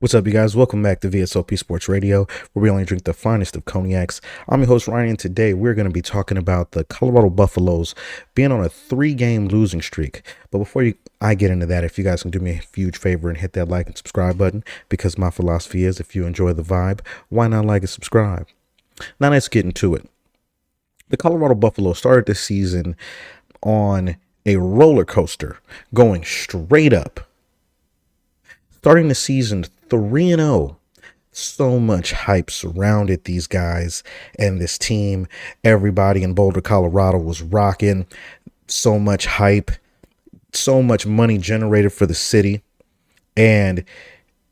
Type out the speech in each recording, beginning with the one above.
What's up, you guys? Welcome back to V.S.O.P Sports Radio, where we only drink the finest of cognacs. I'm your host, Ryan, and today we're going to be talking about the Colorado Buffaloes being on a 3-game losing streak. But I get into that, if you guys can do me a huge favor and hit that like and subscribe button, because my philosophy is if you enjoy the vibe, why not like and subscribe? Now let's get into it. The Colorado Buffaloes started this season on a roller coaster, going straight up. Starting the season 3-0. So much hype surrounded these guys and this team. Everybody in Boulder, Colorado was rocking. So much hype, so much money generated for the city. And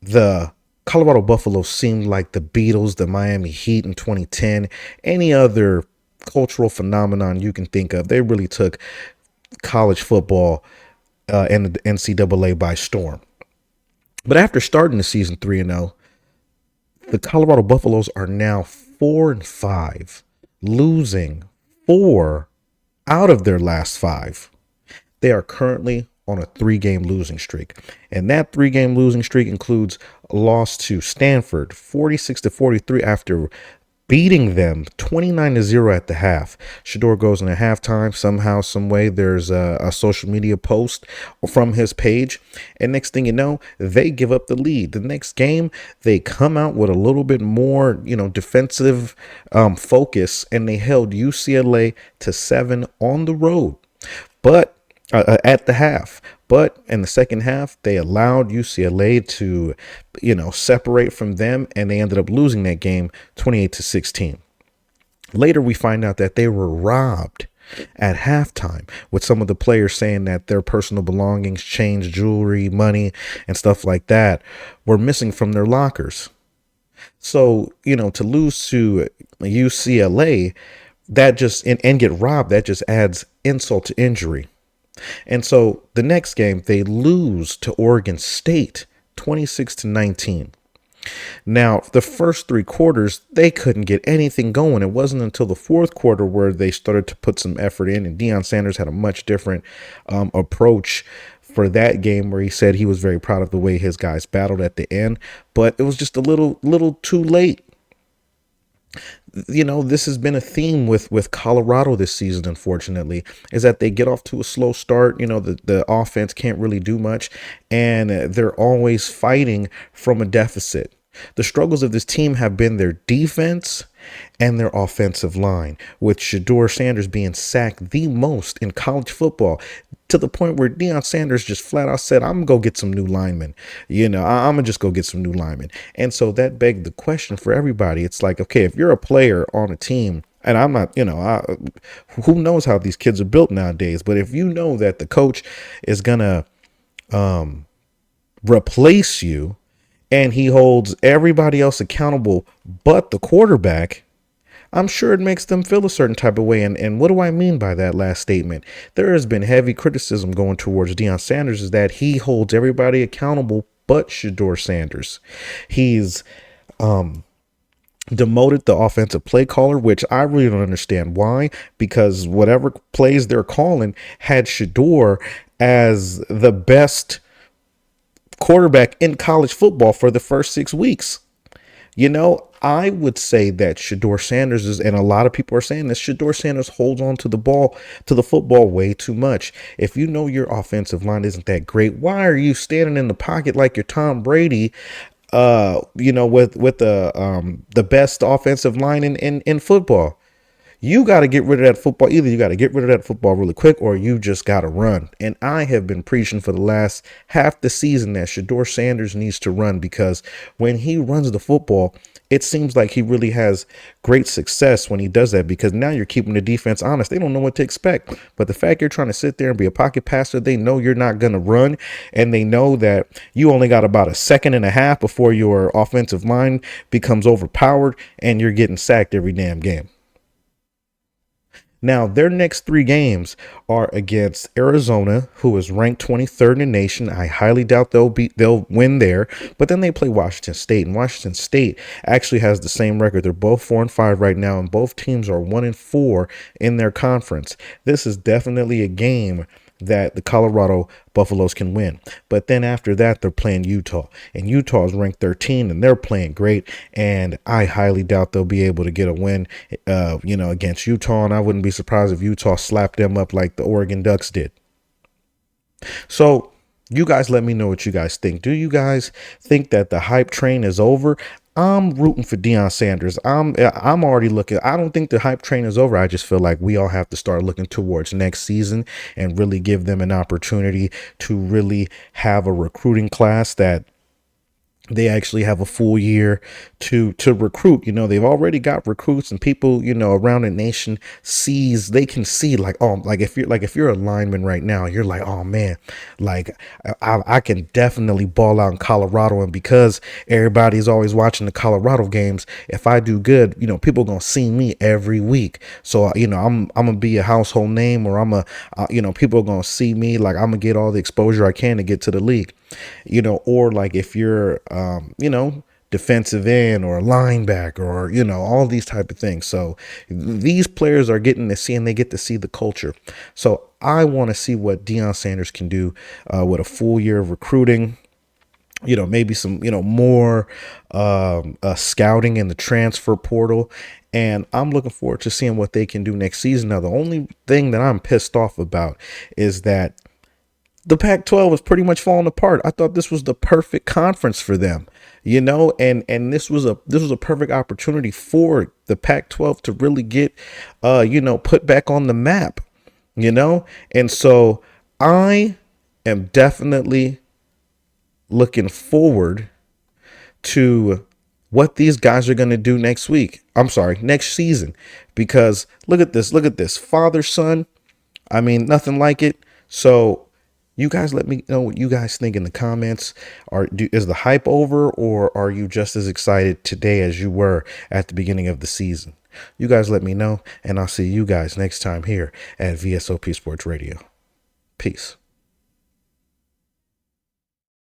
the Colorado Buffaloes seemed like the Beatles, the Miami Heat in 2010, any other cultural phenomenon you can think of. They really took college football and the NCAA by storm. But after starting the season 3-0, the Colorado Buffaloes are now 4-5, losing 4 out of their last 5. They are currently on a 3-game losing streak. And that 3-game losing streak includes a loss to Stanford, 46-43 after beating them 29-0 at the half. Shedeur goes in at halftime. Somehow, some way, there's a social media post from his page, and next thing you know, they give up the lead. The next game, they come out with a little bit more, defensive focus, and they held UCLA to 7 on the road, but at the half. But in the second half, they allowed UCLA to, separate from them, and they ended up losing that game 28-16. Later, we find out that they were robbed at halftime, with some of the players saying that their personal belongings, change, jewelry, money, and stuff like that were missing from their lockers. So, to lose to UCLA, that just and get robbed, that just adds insult to injury. And so the next game, they lose to Oregon State 26-19. Now, the first 3 quarters, they couldn't get anything going. It wasn't until the fourth quarter where they started to put some effort in, and Deion Sanders had a much different approach for that game, where he said he was very proud of the way his guys battled at the end, but it was just a little too late. This has been a theme with Colorado this season, unfortunately, is that they get off to a slow start. The offense can't really do much, and they're always fighting from a deficit. The struggles of this team have been their defense and their offensive line, with Shedeur Sanders being sacked the most in college football, to the point where Deion Sanders just flat out said, I'm going to go get some new linemen. I'm going to just go get some new linemen. And so that begged the question for everybody. It's like, okay, if you're a player on a team, and I'm not, who knows how these kids are built nowadays, but if you know that the coach is going to replace you, and he holds everybody else accountable but the quarterback, I'm sure it makes them feel a certain type of way. And what do I mean by that last statement? There has been heavy criticism going towards Deion Sanders, is that he holds everybody accountable but Shedeur Sanders. He's demoted the offensive play caller, which I really don't understand why, because whatever plays they're calling had Shedeur as the best quarterback in college football for the first 6 weeks. I would say that Shedeur Sanders is, and a lot of people are saying this, Shedeur Sanders holds on to the football way too much. If you know your offensive line isn't that great, why are you standing in the pocket like you're Tom Brady, with the best offensive line in football? You got to get rid of that football. Either you got to get rid of that football really quick, or you just got to run. And I have been preaching for the last half the season that Shedeur Sanders needs to run, because when he runs the football, it seems like he really has great success when he does that, because now you're keeping the defense honest. They don't know what to expect. But the fact you're trying to sit there and be a pocket passer, they know you're not going to run, and they know that you only got about a second and a half before your offensive line becomes overpowered and you're getting sacked every damn game. Now, their next 3 games are against Arizona, who is ranked 23rd in the nation. I highly doubt they'll win there. But then they play Washington State, and Washington State actually has the same record. They're both 4-5 right now, and both teams are 1-4 in their conference. This is definitely a game that the Colorado Buffaloes can win. But then after that, they're playing Utah, and Utah is ranked 13, and they're playing great. And I highly doubt they'll be able to get a win, against Utah. And I wouldn't be surprised if Utah slapped them up like the Oregon Ducks did. So you guys let me know what you guys think. Do you guys think that the hype train is over? I'm rooting for Deion Sanders. I'm already looking. I don't think the hype train is over. I just feel like we all have to start looking towards next season and really give them an opportunity to really have a recruiting class that they actually have a full year to recruit. They've already got recruits, and people around the nation they can see, like, oh, like if you're a lineman right now, you're like, oh man, like I can definitely ball out in Colorado. And because everybody's always watching the Colorado games, if I do good, people are gonna see me every week. So I'm gonna be a household name, or people are gonna see me, like I'm gonna get all the exposure I can to get to the league. Or like if you're, defensive end or a linebacker, or, all these type of things. So these players are getting to see, and they get to see the culture. So I want to see what Deion Sanders can do with a full year of recruiting. Maybe some, more scouting in the transfer portal. And I'm looking forward to seeing what they can do next season. Now, the only thing that I'm pissed off about is that the Pac-12 is pretty much falling apart. I thought this was the perfect conference for them, and this was a perfect opportunity for the Pac-12 to really get, put back on the map, and so I am definitely looking forward to what these guys are going to do next week. I'm sorry, next season, because look at this, father son. I mean, nothing like it. So you guys let me know what you guys think in the comments. Is the hype over, or are you just as excited today as you were at the beginning of the season? You guys let me know, and I'll see you guys next time here at VSOP Sports Radio. Peace.